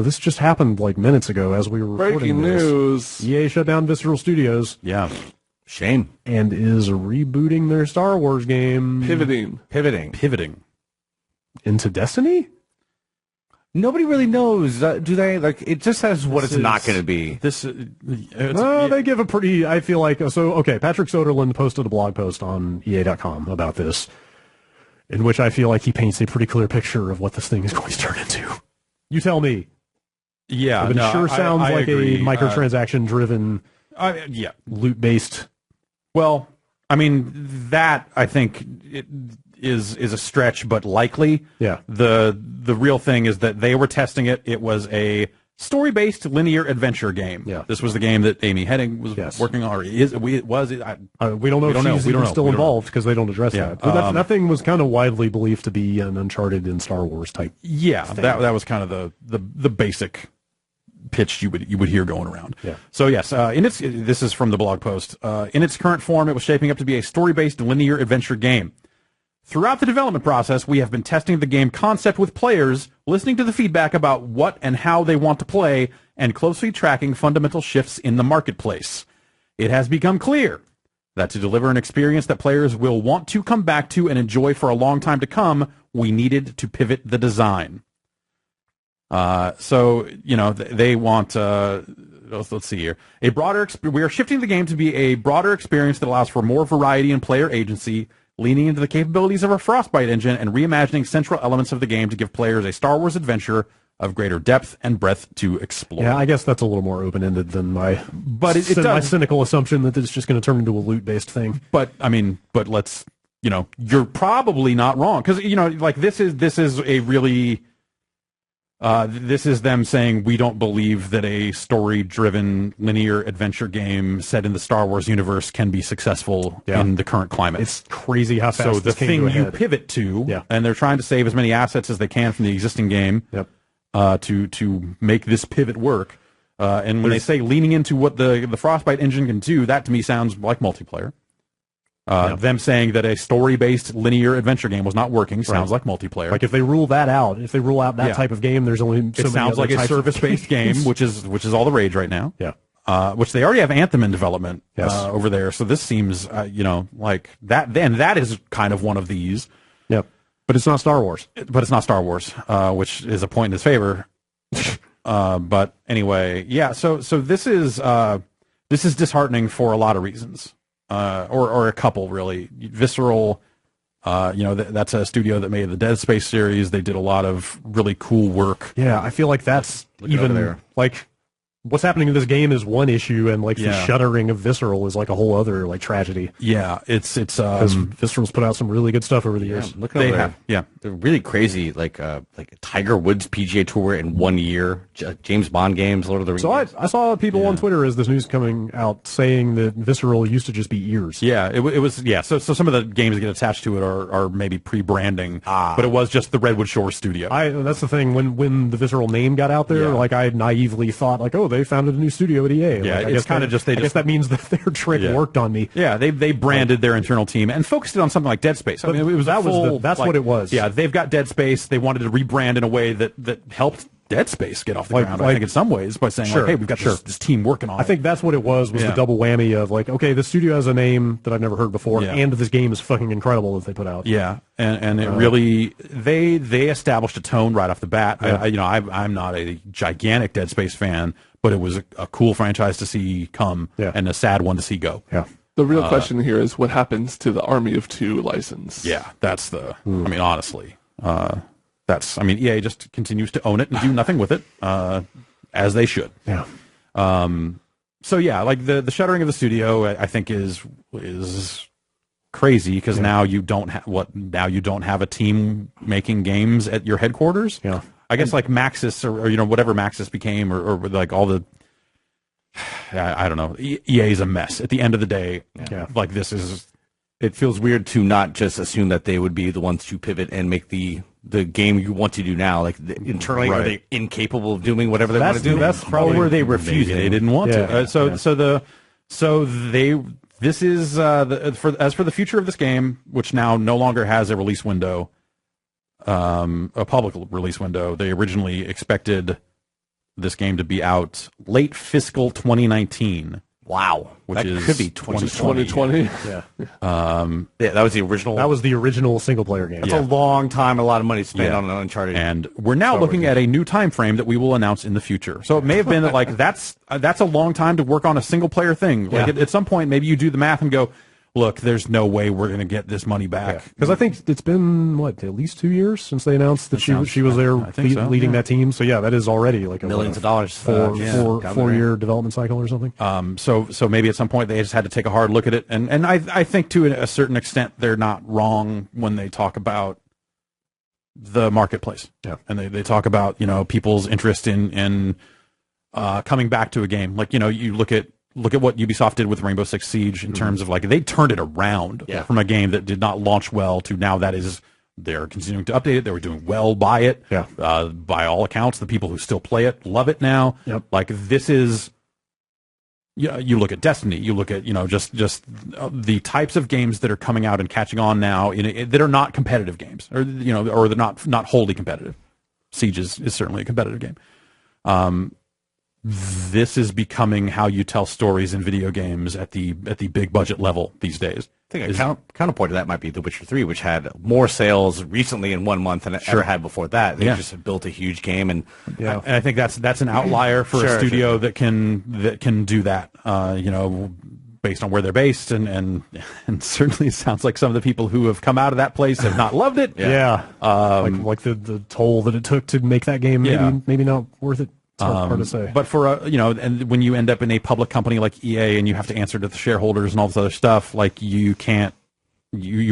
This just happened like minutes ago as we were recording Breaking news. EA shut down Visceral Studios. Yeah. Shame. And is rebooting their Star Wars game. Pivoting. Into Destiny? Nobody really knows, do they? Like, it just says what it's not going to be. They give a pretty, I feel like, Patrick Soderlund posted a blog post on EA.com about this, in which I feel like he paints a pretty clear picture of what this thing is going to turn into. You tell me. Yeah, but it sounds like agree. A microtransaction-driven, loot-based. Well, I mean, that, I think, is a stretch, but likely. Yeah. The real thing is that they were testing it. It was a story-based linear adventure game. Yeah. This was the game that Amy Hennig was working on, or we don't know if she's still involved because they don't address that. But that thing was kind of widely believed to be an Uncharted in Star Wars type. Yeah, thing. that was kind of the basic pitch you would hear going around. Yeah. So yes, this is from the blog post. In its current form, it was shaping up to be a story-based linear adventure game. Throughout the development process, we have been testing the game concept with players, listening to the feedback about what and how they want to play, and closely tracking fundamental shifts in the marketplace. It has become clear that to deliver an experience that players will want to come back to and enjoy for a long time to come, we needed to pivot the design. So, they want, let's see here, we are shifting the game to be a broader experience that allows for more variety and player agency, leaning into the capabilities of our Frostbite engine and reimagining central elements of the game to give players a Star Wars adventure of greater depth and breadth to explore. Yeah, I guess that's a little more open-ended than my my cynical assumption that it's just going to turn into a loot-based thing. But let's, you're probably not wrong, because this is a really this is them saying we don't believe that a story-driven linear adventure game set in the Star Wars universe can be successful in the current climate. It's crazy how fast so this the came thing to a head. you pivot to, and they're trying to save as many assets as they can from the existing game to make this pivot work. And when they say leaning into what the Frostbite engine can do, that to me sounds like multiplayer. Them saying that a story-based linear adventure game was not working sounds like multiplayer. Like if they rule that out, if they rule out that type of game, there's only so it sounds like a service-based game, which is all the rage right now. Yeah. Which they already have Anthem in development over there, so this seems like that. Then that is kind of one of these. Yep. But it's not Star Wars. Which is a point in his favor. But anyway, yeah. So this is disheartening for a lot of reasons. Or a couple, really. Visceral, that's a studio that made the Dead Space series. They did a lot of really cool work. Yeah, I feel like that's even, like, what's happening in this game is one issue, and, like, the shuttering of Visceral is, like, a whole other, like, tragedy. Yeah, it's because Visceral's put out some really good stuff over the years. Look over there. Yeah. They're really crazy, like a Tiger Woods PGA Tour in 1 year, James Bond games, Lord of the Rings. So I saw people on Twitter as this news coming out saying that Visceral used to just be ears. Yeah, it was. So some of the games that get attached to it are maybe pre-branding, but it was just the Redwood Shore studio. That's the thing. When the Visceral name got out there, like I naively thought, like, oh, they founded a new studio at EA. Yeah, like, it's kind of just I guess that means that their trick worked on me. Yeah, they branded their internal team and focused it on something like Dead Space. I mean, it was that's what it was. Yeah, they've got Dead Space. They wanted to rebrand in a way that helped Dead Space get off the ground. I think in some ways by saying like, hey, we've got this team working on it. I think that's what it was the double whammy of like, okay, the studio has a name that I've never heard before, and this game is fucking incredible that they put out. Yeah, and it really they established a tone right off the bat. I'm not a gigantic Dead Space fan, but it was a cool franchise to see come and a sad one to see go. Yeah. The real question here is what happens to the Army of Two license. Yeah, that's the. I mean, honestly, EA just continues to own it and do nothing with it, as they should. Yeah. So yeah, like the shuttering of the studio, I think is crazy because now you don't have a team making games at your headquarters. Yeah. I guess like Maxis or whatever Maxis became or like all the. I don't know. EA is a mess. At the end of the day, like this is. It feels weird to not just assume that they would be the ones to pivot and make the game you want to do now. Like internally, are they incapable of doing whatever they want to do? That's probably or were they refusing? They didn't want to. This is as for the future of this game, which now no longer has a release window, a public release window. They originally expected this game to be out late fiscal 2019. Wow, which that is could be 2020. 2020. Yeah. Yeah, that was the original. That was the original single player game. That's a long time, a lot of money spent Yeah. on an Uncharted. And we're now looking at a new time frame that we will announce in the future. So it may have been that, like, that's a long time to work on a single player thing. Like at some point, maybe you do the math and go, look, there's no way we're going to get this money back. Because I think it's been, at least 2 years since they announced that she was there leading that team. So, yeah, that is already like millions of dollars. Four-year development cycle or something. So maybe at some point they just had to take a hard look at it. And I think to a certain extent they're not wrong when they talk about the marketplace. Yeah. And they talk about, people's interest in coming back to a game. Like, you look at what Ubisoft did with Rainbow Six Siege in terms of, like, they turned it around from a game that did not launch well to now they're continuing to update it. They were doing well by it. Yeah. By all accounts, the people who still play it love it now. Yep. Like, this is, you look at Destiny, you look at, just the types of games that are coming out and catching on now that are not competitive games, or they're not wholly competitive. Siege is certainly a competitive game. This is becoming how you tell stories in video games at the big budget level these days. I think a counterpoint to that might be The Witcher 3, which had more sales recently in 1 month than it ever had before that. They just have built a huge game, and I think that's an outlier for a studio that can do that. Based on where they're based, and certainly it sounds like some of the people who have come out of that place have not loved it. Like the toll that it took to make that game, maybe not worth it. It's hard to say. But for and when you end up in a public company like EA and you have to answer to the shareholders and all this other stuff, like you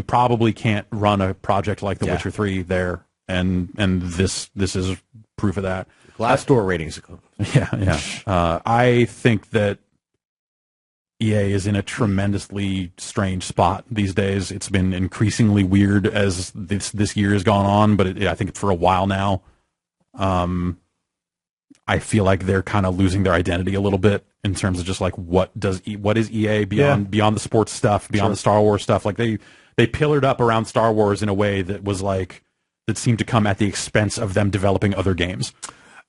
probably can't run a project like The Witcher 3 there, and this is proof of that. Glassdoor ratings. I think that EA is in a tremendously strange spot these days. It's been increasingly weird as this year has gone on, but I think for a while now. I feel like they're kind of losing their identity a little bit in terms of just like what is EA beyond the sports stuff, beyond the Star Wars stuff. Like they pillared up around Star Wars in a way that was like that seemed to come at the expense of them developing other games.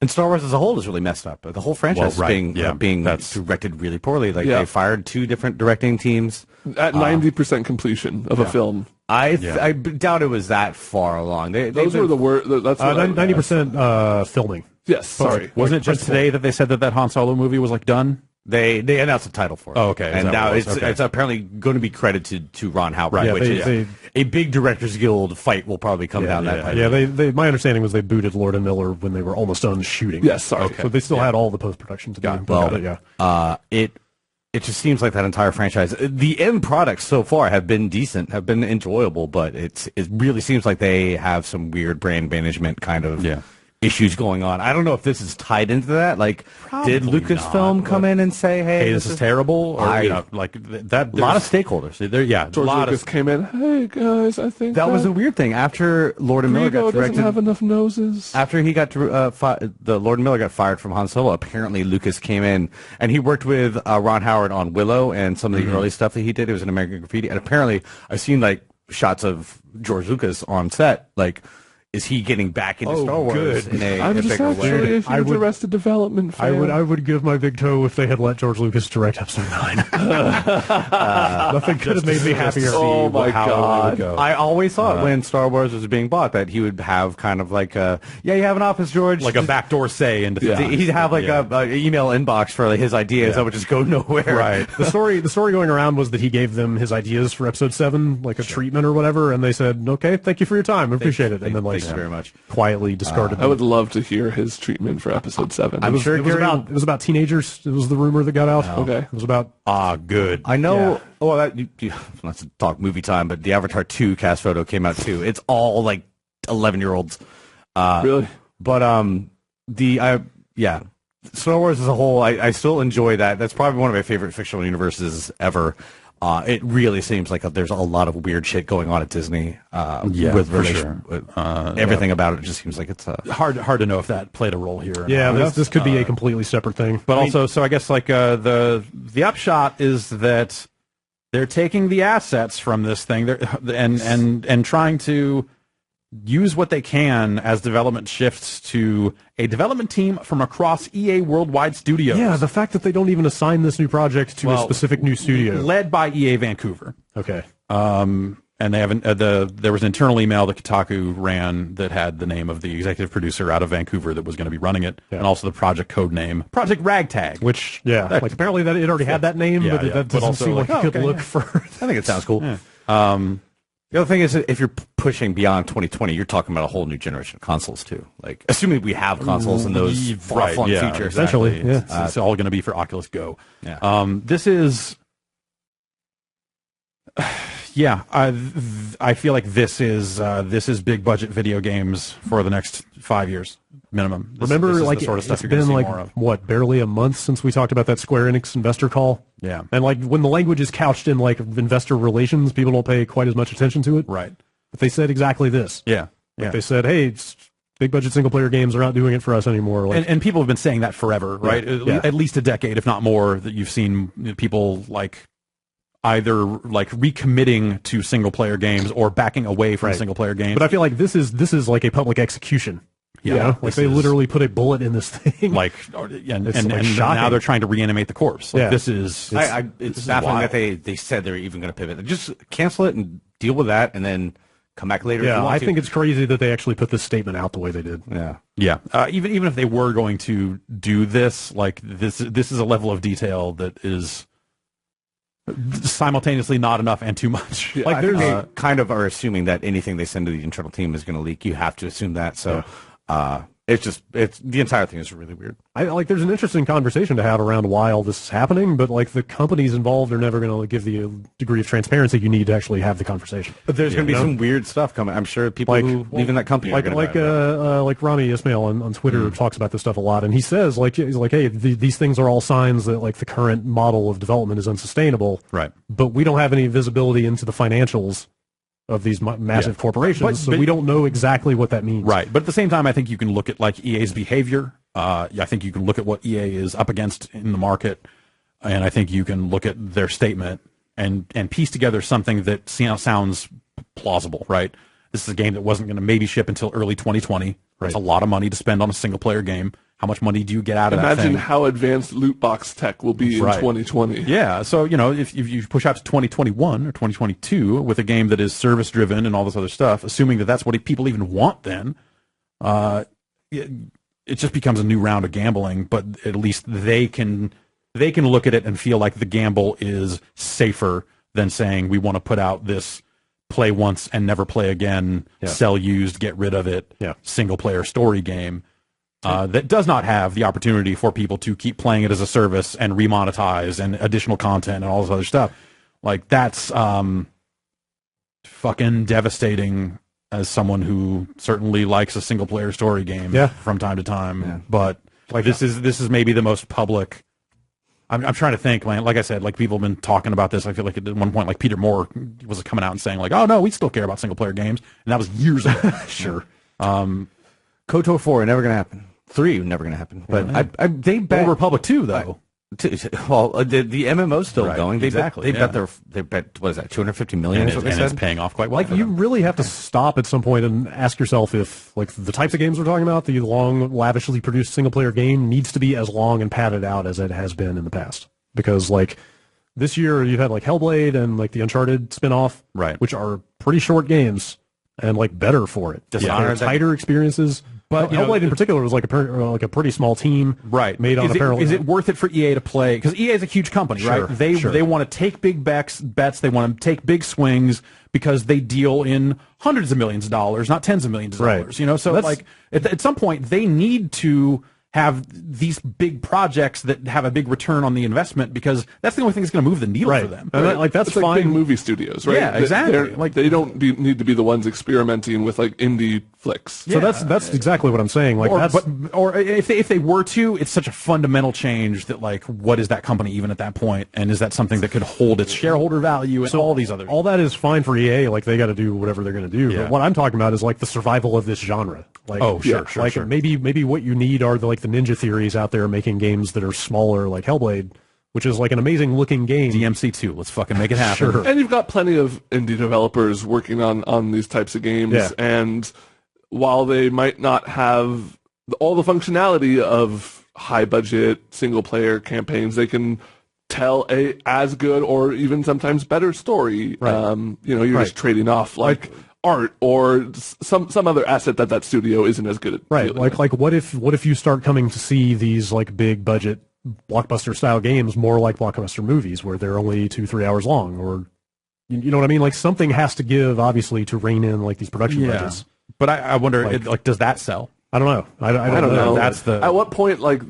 And Star Wars as a whole is really messed up. The whole franchise is being directed really poorly. Like they fired 2 different directing teams at 90% completion of a film. I doubt it was that far along. Those were the words. That's 90% filming. Yes, sorry. Wasn't it just today that they said that Han Solo movie was like done? They announced a title for it. Oh, okay. And now it's apparently going to be credited to Ron Howard, which is a big Directors Guild fight will probably come down that pipe. Yeah, my understanding was they booted Lord and Miller when they were almost done shooting. Yes, sorry. Okay. So they still had all the post-production to do. It just seems like that entire franchise, the end products so far have been decent, have been enjoyable, but it really seems like they have some weird brand management kind of issues going on. I don't know if this is tied into that. Like, probably did Lucasfilm come in and say, "Hey, this is terrible"? Or like that. A lot of stakeholders. George Lucas came in. Hey guys, I think that was a weird thing after Lord and Miller got directed. Doesn't have enough noses. After he got the Lord and Miller got fired from Han Solo. Apparently, Lucas came in and he worked with Ron Howard on Willow and some of the early stuff that he did. It was an American Graffiti, and apparently, I've seen like shots of George Lucas on set, like. Is he getting back into Star Wars in a bigger way? A huge Arrested Development fan. I would give my big toe if they had let George Lucas direct Episode 9. Nothing could have made me happier. Oh my God! I always thought when Star Wars was being bought that he would have kind of like you have an office, George, like a backdoor say into he'd have like a email inbox for like, his ideas that would just go nowhere. Right. The story going around was that he gave them his ideas for Episode 7, like a treatment or whatever, and they said, "Okay, thank you for your time, I appreciate it," and then like. Thank you very much. Quietly discarded. I would love to hear his treatment for Episode 7. I'm sure it was about teenagers. It was the rumor that got out. Oh. Okay. It was about good. I know. Yeah. Oh, not to talk movie time, but the Avatar 2 cast photo came out too. It's all like 11-year-olds. Really? But Star Wars as a whole, I still enjoy that. That's probably one of my favorite fictional universes ever. It really seems like there's a lot of weird shit going on at Disney. Everything about it just seems like it's hard to know if that played a role here. Yeah, this could be a completely separate thing. But also, so I guess like the upshot is that they're taking the assets from this thing and trying to use what they can as development shifts to a development team from across EA Worldwide Studios. Yeah, the fact that they don't even assign this new project to a specific new studio. Led by EA Vancouver. Okay. And they haven't. There was an internal email that Kotaku ran that had the name of the executive producer out of Vancouver that was going to be running it, and also the project code name, Project Ragtag. Which, like apparently that it already had that name, but that doesn't also seem like you could look for. I think it sounds cool. Yeah. The other thing is, if you're pushing beyond 2020, you're talking about a whole new generation of consoles too. Like, assuming we have consoles and those far-flung features. Essentially, it's all going to be for Oculus Go. Yeah. This is. Yeah, I feel like this is big budget video games for the next 5 years minimum. Remember, this like the sort of stuff it's been like what, barely a month since we talked about that Square Enix investor call. Yeah, and like when the language is couched in like investor relations, people don't pay quite as much attention to it. Right, but they said exactly this. Yeah, They said, hey, big budget single player games are not doing it for us anymore. Like, and people have been saying that forever, right? At least a decade, if not more. That you've seen people like either like recommitting to single player games or backing away from single player games. But I feel like this is like a public execution. Yeah, you know? Like they literally put a bullet in this thing. Like, and now they're trying to reanimate the corpse. Like, this is it's baffling that they said they're even going to pivot. Just cancel it and deal with that, and then come back later. Yeah, I think it's crazy that they actually put this statement out the way they did. Yeah. Even if they were going to do this, like this is a level of detail that is simultaneously not enough and too much. Yeah, like they kind of are assuming that anything they send to the internal team is going to leak. You have to assume that. So it's the entire thing is really weird. There's an interesting conversation to have around why all this is happening, but like the companies involved are never going to give the degree of transparency you need to actually have the conversation. But there's going to be some weird stuff coming. I'm sure people who live in that company like Rami Ismail on Twitter talks about this stuff a lot, and he says he's like, hey, these things are all signs that like the current model of development is unsustainable. Right. But we don't have any visibility into the financials of these massive corporations, so we don't know exactly what that means. Right, but at the same time, I think you can look at like EA's behavior. I think you can look at what EA is up against in the market, and I think you can look at their statement and piece together something that sounds plausible. Right, this is a game that wasn't going to maybe ship until early 2020. That's a lot of money to spend on a single player game. How much money do you get out of that thing? Imagine how advanced loot box tech will be in 2020. Yeah, so if you push out to 2021 or 2022 with a game that is service driven and all this other stuff, assuming that that's what people even want, then it just becomes a new round of gambling. But at least they can look at it and feel like the gamble is safer than saying we want to put out this play once and never play again, sell used, get rid of it, single player story game. That does not have the opportunity for people to keep playing it as a service and remonetize and additional content and all this other stuff. Like that's fucking devastating as someone who certainly likes a single player story game from time to time. Yeah. But like this is maybe the most public. I'm trying to think, man. Like I said, like people have been talking about this. I feel like at one point, like Peter Moore was coming out and saying like, "Oh no, we still care about single player games," and that was years ago. Sure. KOTOR 4 never going to happen. 3 never going to happen. But they bet Republic 2 though. The MMO's still going. They bet what is that, 250 million? And it's paying off quite well. Like you really have to stop at some point and ask yourself if like the types of games we're talking about, the long, lavishly produced single player game needs to be as long and padded out as it has been in the past. Because like this year you've had like Hellblade and like the Uncharted spin-off, which are pretty short games and like better for it. They're tighter experiences. But Hellblade in particular was like a pretty small team, made on apparently. Is it worth it for EA to play? Because EA is a huge company, right? They want to take big bets. They want to take big swings because they deal in hundreds of millions of dollars, not tens of millions of dollars. So like at some point they need to have these big projects that have a big return on the investment because that's the only thing that's going to move the needle for them. And that's fine. Like big movie studios, right? Yeah, exactly. Like they don't need to be the ones experimenting with like indie flicks. So that's exactly what I'm saying. Like, or if they were to, it's such a fundamental change that like, what is that company even at that point? And is that something that could hold its shareholder value and all these other? All that is fine for EA. Like they got to do whatever they're going to do. But what I'm talking about is like the survival of this genre. Like, maybe what you need are the Ninja Theories out there making games that are smaller, like Hellblade, which is like an amazing looking game. DMC2, let's fucking make it happen. Sure. And you've got plenty of indie developers working on these types of games, Yeah. and while they might not have all the functionality of high-budget single-player campaigns, they can tell a as good or even sometimes better story. Right. You're Right. just trading off like art or some other asset that studio isn't as good at. Right. dealing Like with. what if you start coming to see these like big budget blockbuster style games more like blockbuster movies where they're only 2-3 hours long, or you know what I mean? Like something has to give, obviously, to rein in like these production budgets. But I wonder, does that sell? I don't know. I don't know. That's the. At what point, like,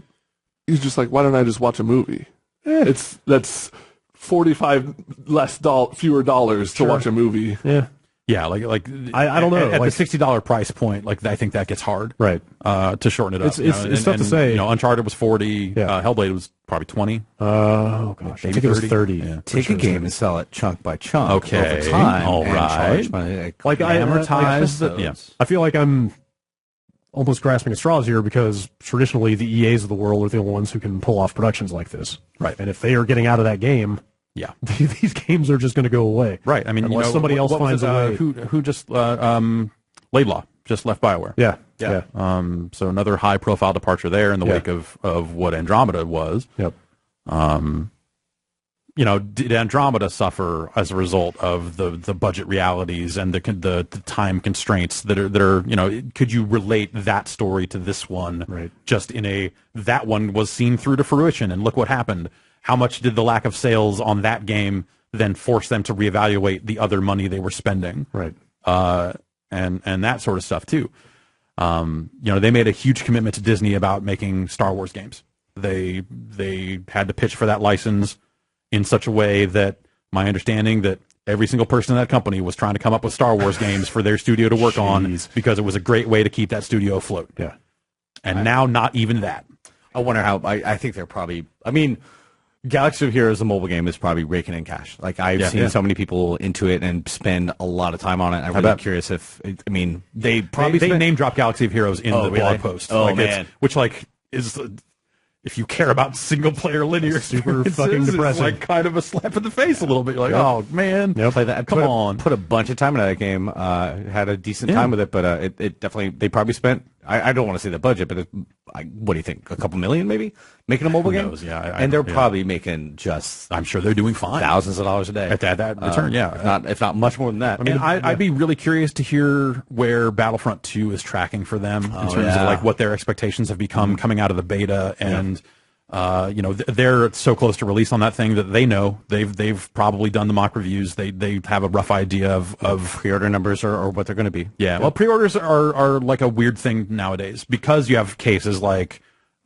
he's just like, why don't I just watch a movie? That's $45 fewer dollars to watch a movie. Yeah. Yeah, like I don't know. At like, the $60 price point, like I think that gets hard, right? To shorten it up. It's tough to say. You know, Uncharted was 40. Yeah. Hellblade was probably 20. Oh gosh, I Maybe think it was 30. 30. Yeah. Take a game and sell it chunk by chunk Okay. over time. All and right. charge money, Like I amortize the- those. yeah. I feel like I'm almost grasping at straws here because traditionally the EAs of the world are the only ones who can pull off productions like this. Right. And if they are getting out of that game, Yeah. these games are just going to go away. Right. I mean, unless somebody else what was finds a way. Who just Laidlaw just left BioWare. Yeah. Yeah. So another high profile departure there in the Yeah. wake of what Andromeda was. Yep. You know, did Andromeda suffer as a result of the budget realities and the time constraints that are you know, could you relate that story to this one? Right. Just in that one was seen through to fruition, and look what happened. How much did the lack of sales on that game then force them to reevaluate the other money they were spending? Right. And that sort of stuff too. You know, they made a huge commitment to Disney about making Star Wars games. They had to pitch for that license in such a way that my understanding that every single person in that company was trying to come up with Star Wars games for their studio to work on because it was a great way to keep that studio afloat. Yeah. And now not even that. I wonder how. I think they're probably. I mean, Galaxy of Heroes, the mobile game, is probably raking in cash. Like I've seen so many people into it and spend a lot of time on it. I'm really curious if. I mean, they probably they name drop Galaxy of Heroes in the really? blog post. Oh, like man. which like is. If you care about single player linear Super experiences, fucking depressing. it's like kind of a slap in the face a little bit. You're like, oh man, play that. Come on. Put a bunch of time into that game. Had a decent time with it, but it definitely they probably spent. I don't want to say the budget, but what do you think? A couple million maybe making a mobile Who game? knows? Yeah, and they're probably making just I'm sure they're doing fine. thousands of dollars a day At that return, if not much more than that. I mean, I'd be really curious to hear where Battlefront 2 is tracking for them in terms of like what their expectations have become coming out of the beta, and you know, they're so close to release on that thing that they know they've probably done the mock reviews. They have a rough idea of pre-order numbers or what they're going to be. Yeah, well, pre-orders are like a weird thing nowadays because you have cases like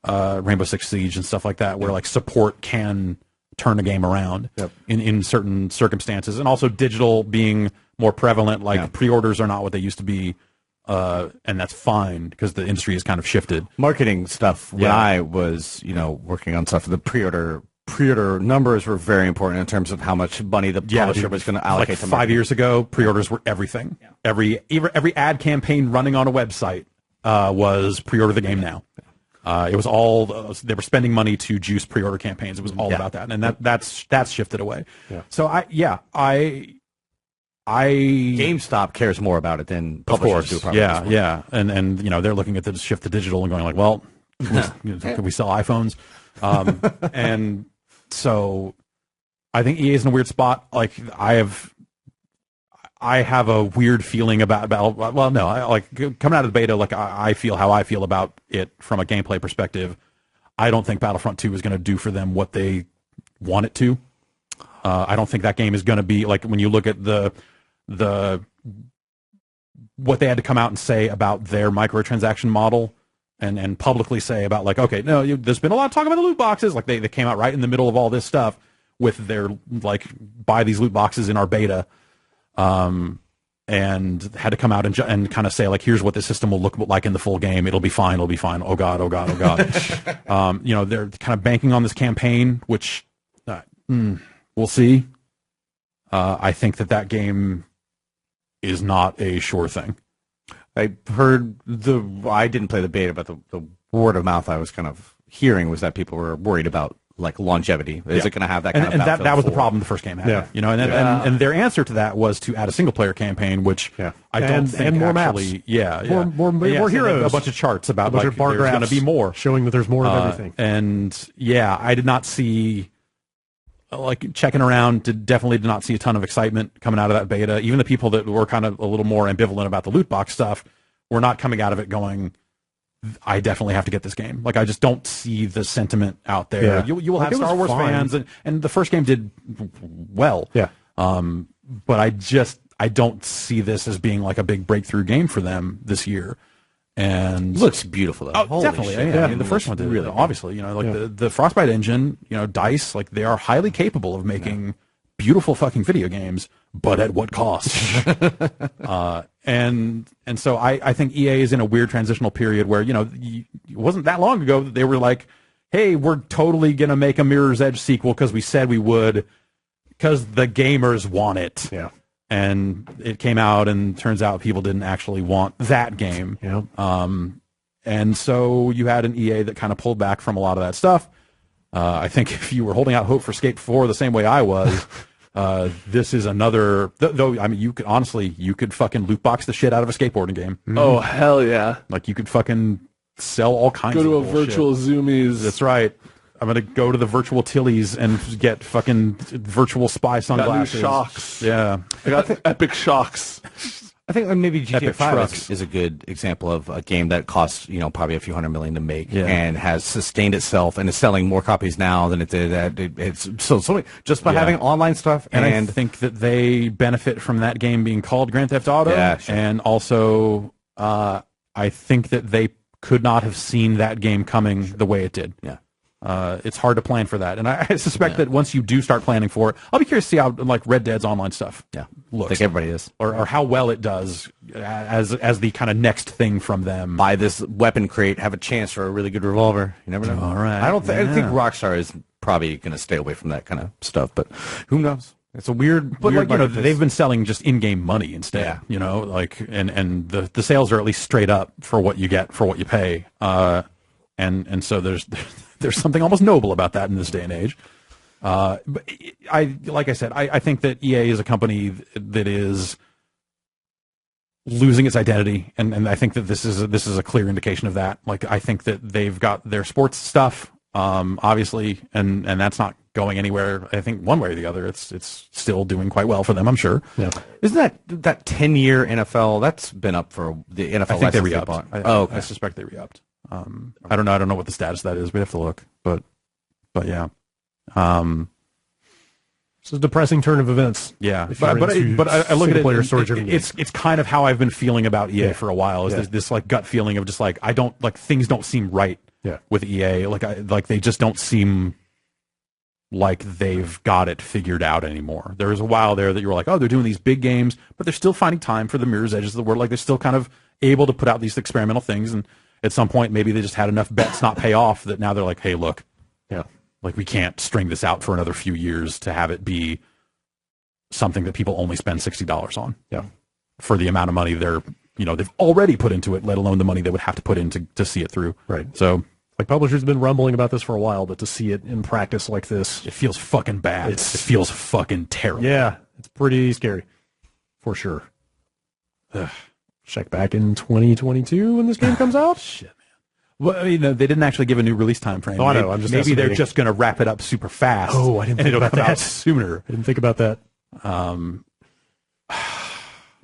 Rainbow Six Siege and stuff like that where like support can turn a game around in certain circumstances, and also digital being more prevalent. Like pre-orders are not what they used to be, and that's fine because the industry has kind of shifted. Marketing stuff. When I was working on stuff, the pre-order numbers were very important in terms of how much money the publisher was going to allocate like to 5 years ago, pre-orders were everything. Every ad campaign running on a website was pre-order the game now. It was all they were spending money to juice pre-order campaigns. It was all about that, and that's shifted away. Yeah. So GameStop cares more about it than publishers do. Probably and you know they're looking at the shift to digital and going like, well, can we sell iPhones? And so I think EA is in a weird spot. Like I have a weird feeling about well, no, like coming out of the beta, like I feel how I feel about it from a gameplay perspective. I don't think Battlefront 2 is going to do for them what they want it to. I don't think that game is going to be like when you look at the what they had to come out and say about their microtransaction model and publicly say about like, okay, no, there's been a lot of talk about the loot boxes. Like they came out right in the middle of all this stuff with their like buy these loot boxes in our beta, and had to come out and kind of say like, here's what the system will look like in the full game. It'll be fine. It'll be fine. Oh God. Oh God. Oh God. You know, they're kind of banking on this campaign, which we'll see. I think that game is not a sure thing. I heard I didn't play the beta, but the word of mouth I was kind of hearing was that people were worried about like longevity? Is it going to have that kind of and Battlefield that was the 4? problem the first game had. Yeah. You know, and their answer to that was to add a single player campaign, which I don't think and more actually, maps. More heroes. A bunch of charts about a bunch of bar there's going to be more, showing that there's more of everything. And I did not see. Like checking around, definitely did not see a ton of excitement coming out of that beta. Even the people that were kind of a little more ambivalent about the loot box stuff were not coming out of it going, I definitely have to get this game. Like, I just don't see the sentiment out there. Yeah. You will have Star Wars fans, and the first game did well. Yeah. But I don't see this as being like a big breakthrough game for them this year. And Looks beautiful though. Oh, definitely. Shit. I mean, the first one did really obviously, the Frostbite engine, DICE, like they are highly capable of making beautiful fucking video games, but at what cost? And so I think EA is in a weird transitional period where, it wasn't that long ago that they were like, hey, we're totally going to make a Mirror's Edge sequel because we said we would, because the gamers want it. Yeah. And it came out, and turns out people didn't actually want that game. Yeah. And so you had an EA that kind of pulled back from a lot of that stuff. I think if you were holding out hope for Skate 4 the same way I was, this is another. Though I mean, you could fucking loot box the shit out of a skateboarding game. Oh hell yeah! Like you could fucking sell all kinds. Go to of a bullshit. virtual Zoomies. That's right. I'm gonna go to the virtual Tillies and get fucking virtual spy sunglasses. Got new shocks. Yeah, I got epic shocks. I think maybe GTA Epic 5 trucks. is a good example of a game that costs probably a few $100 million to make and has sustained itself and is selling more copies now than it did. It's so just by having online stuff and I think that they benefit from that game being called Grand Theft Auto. Yeah, sure. And also, I think that they could not have seen that game coming the way it did. Yeah. It's hard to plan for that, and I suspect that once you do start planning for it, I'll be curious to see how like Red Dead's online stuff looks. I think everybody is, or how well it does as the kind of next thing from them. Buy this weapon crate, have a chance for a really good revolver. You never know. All right. I think Rockstar is probably going to stay away from that kind of stuff, but who knows? It's a weird, but weird like they've been selling just in-game money instead. Yeah. And the sales are at least straight up for what you get for what you pay. And so there's something almost noble about that in this day and age. But like I said, I think that EA is a company that is losing its identity, and I think that this is a clear indication of that. Like I think that they've got their sports stuff, obviously, and that's not going anywhere. I think one way or the other, it's still doing quite well for them, I'm sure. Yeah. Isn't that 10-year NFL? That's been up for the NFL. I think they license re-upped. Okay. I suspect they re-upped. I don't know what the status of that is. We have to look, but yeah. It's a depressing turn of events. Yeah, but I look at it. It's kind of how I've been feeling about EA for a while. Is this like gut feeling of just like I don't like things don't seem right with EA. Like they just don't seem like they've got it figured out anymore. There was a while there that you were like, oh, they're doing these big games, but they're still finding time for the Mirror's Edges of the world. Like they're still kind of able to put out these experimental things, and at some point maybe they just had enough bets not pay off that now they're like, hey, look, like we can't string this out for another few years to have it be something that people only spend $60 on. Yeah, for the amount of money they've already put into it, let alone the money they would have to put in to see it through. Right. So like publishers have been rumbling about this for a while, but to see it in practice like this, it feels fucking bad. It feels fucking terrible. Yeah, it's pretty scary, for sure. Check back in 2022 when this game comes out. Shit, man. Well, I mean, they didn't actually give a new release time frame. Oh, I know. I'm just maybe they're just going to wrap it up super fast. Oh, I didn't think about that sooner. I didn't think about that.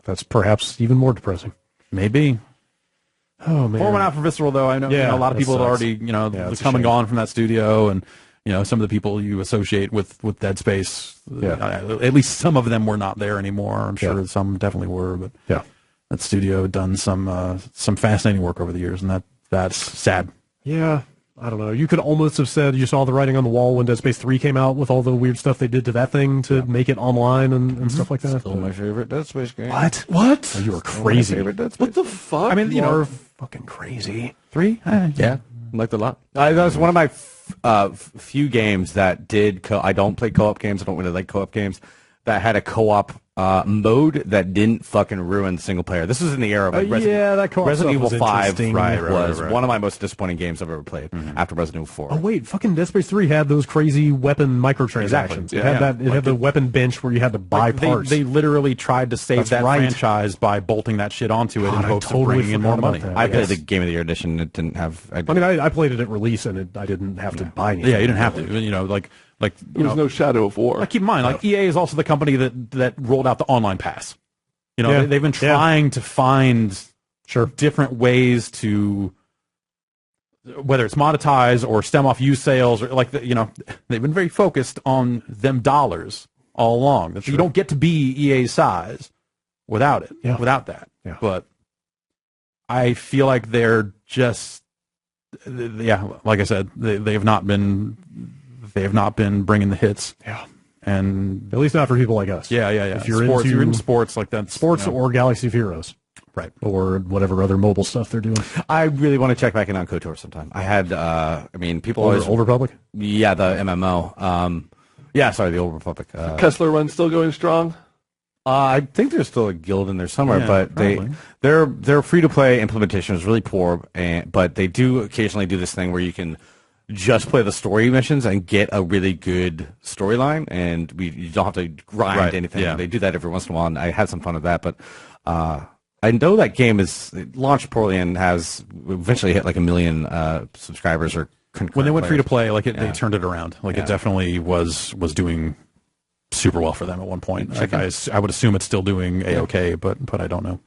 That's perhaps even more depressing. Maybe. Oh man. Pour one out for Visceral, though. I know, a lot of people have already, come and gone from that studio, and some of the people you associate with Dead Space. At least some of them were not there anymore. I'm sure some definitely were, but that studio had done some fascinating work over the years, and that's sad. Yeah. I don't know. You could almost have said you saw the writing on the wall when Dead Space 3 came out with all the weird stuff they did to that thing to make it online and stuff like that. Still my favorite Dead Space game. What? What? Oh, you are crazy. What the fuck? I mean, You are fucking crazy. 3? Yeah, liked it a lot. That was one of my few games that did. I don't play co-op games. I don't really like co-op games that had a co-op mode that didn't fucking ruin single player. This was in the era of like Resident Evil 5 was one of my most disappointing games I've ever played after Resident Evil 4. Oh wait, fucking Dead Space 3 had those crazy weapon microtransactions. Exactly. It had it had the weapon bench where you had to buy parts. They literally tried to save that franchise by bolting that shit onto it in hopes of bringing in more money. I played the Game of the Year edition. It didn't have. I played it at release and I didn't have to buy anything. Yeah, you didn't have to. There was no Shadow of War. Keep in mind, EA is also the company that rolled out the online pass. They've been trying to find different ways to, whether it's monetize or stem off used sales, or they've been very focused on them dollars all along. You don't get to be EA's size without it, without that. Yeah. But I feel like they're just, like I said, they have not been bringing the hits. Yeah. And at least not for people like us. Yeah. If you're into sports like that, sports or Galaxy of Heroes, right, or whatever other mobile stuff they're doing. I really want to check back in on KOTOR sometime. I had, people always Old Republic. Yeah, the MMO. The Old Republic. Kessler Run still going strong. I think there's still a guild in there somewhere, but their free to play implementation is really poor. But they do occasionally do this thing where you can just play the story missions and get a really good storyline, and you don't have to grind anything. Yeah. They do that every once in a while, and I had some fun with that. But I know that game it launched poorly and has eventually hit like 1 million subscribers or when they went free to play, they turned it around. It definitely was doing super well for them at one point. I would assume it's still doing A-OK, but I don't know.